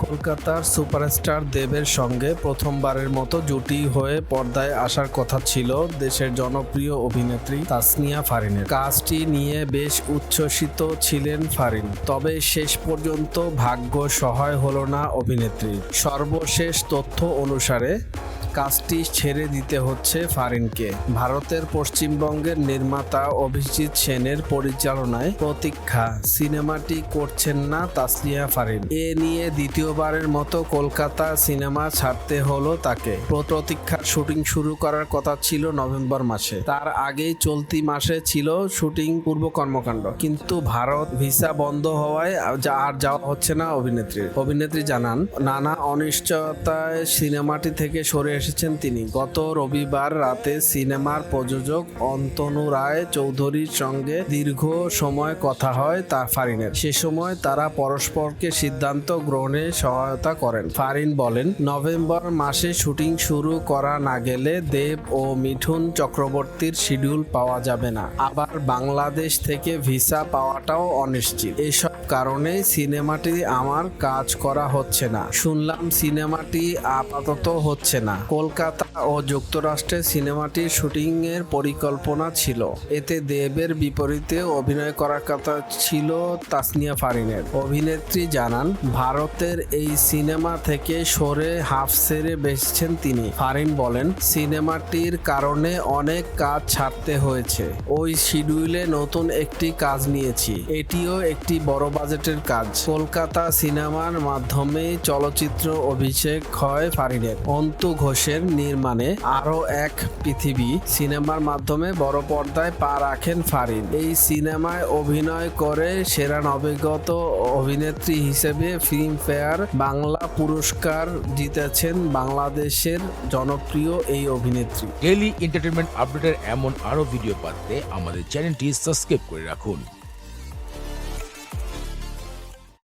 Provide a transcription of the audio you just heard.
কলকাতার সুপারস্টার দেবের সঙ্গে প্রথমবারের মতো জুটি হয়ে পর্দায় আসার কথা ছিল দেশের জনপ্রিয় অভিনেত্রী তাসনিয়া ফারিনের। কাজটি নিয়ে বেশ উচ্ছ্বসিত ছিলেন ফারিন, তবে শেষ পর্যন্ত ভাগ্য সহায় হলো না অভিনেত্রীর। সর্বশেষ তথ্য অনুসারে কাজটি ছেড়ে দিতে হচ্ছে ফারিনকে। ভারতের পশ্চিমবঙ্গের নির্মাতা অভিজিৎ সেনের পরিচালনায় প্রতীক্ষা সিনেমাটি করছেন না তাসনিয়া ফারিন। এ নিয়ে দ্বিতীয়বারের মতো কলকাতা সিনেমা ছাড়তে হলো তাকে। প্রতীক্ষার শুটিং শুরু করার কথা ছিল নভেম্বর মাসে। তার আগেই চলতি মাসে ছিল শুটিং পূর্ব কর্মকাণ্ড, কিন্তু ভারত ভিসা বন্ধ হওয়ায় আর যাওয়া হচ্ছে না অভিনেত্রী জানান, নানা অনিশ্চয়তায় সিনেমাটি থেকে সরে এসেছেন তিনি। গত রবিবার রাতে সিনেমার প্রযোজক অন্তনু রায় চৌধুরীর সঙ্গে দীর্ঘ সময় কথা হয় ফারিনের। সে সময় তারা পরস্পরকে সিদ্ধান্ত গ্রহণে সহায়তা করেন। ফারিন বলেন, নভেম্বর মাসে শুটিং শুরু করা না গেলে দেব ও মিঠুন চক্রবর্তীর শিডিউল পাওয়া যাবে না। আবার বাংলাদেশ থেকে ভিসা পাওয়াটাও অনিশ্চিত। এসব কারণে সিনেমাটি আমার কাজ করা হচ্ছে না। শুনলাম সিনেমাটি আপাতত হচ্ছে না। কলকাতা ও যুক্তরাষ্ট্রে সিনেমাটির শুটিং এর পরিকল্পনা ছিল। এতে দেবের বিপরীতে অভিনয় করার কথা ছিল তাসনিয়া ফারিনের। অভিনেত্রী জানান, ভারতের এই সিনেমা থেকে সরে হাফ ছেড়ে বেসছেন তিনি। ফারিন বলেন, সিনেমাটির কারণে অনেক কাজ ছাড়তে হয়েছে। ওই শিডিউলে নতুন একটি কাজ নিয়েছি। এটিও একটি বড় বাজেটের কাজ। কলকাতা সিনেমার মাধ্যমে চলচ্চিত্র অভিষেক হয় ফারিনের। অন্তু ঘোষের নির্মাণে আরও এক পৃথিবী সিনেমার মাধ্যমে বড় পর্দায় পা রাখেন ফারিন। এই সিনেমায় অভিনয় করে সেরা নবাগত অভিনেত্রী হিসেবে ফিল্মফেয়ার বাংলা পুরস্কার জিতেছেন বাংলাদেশের জনপ্রিয় এই অভিনেত্রী। ডেইলি এন্টারটেইনমেন্ট আপডেটের এমন আরো ভিডিও পাতে আমাদের চ্যানেলটি সাবস্ক্রাইব করে রাখুন।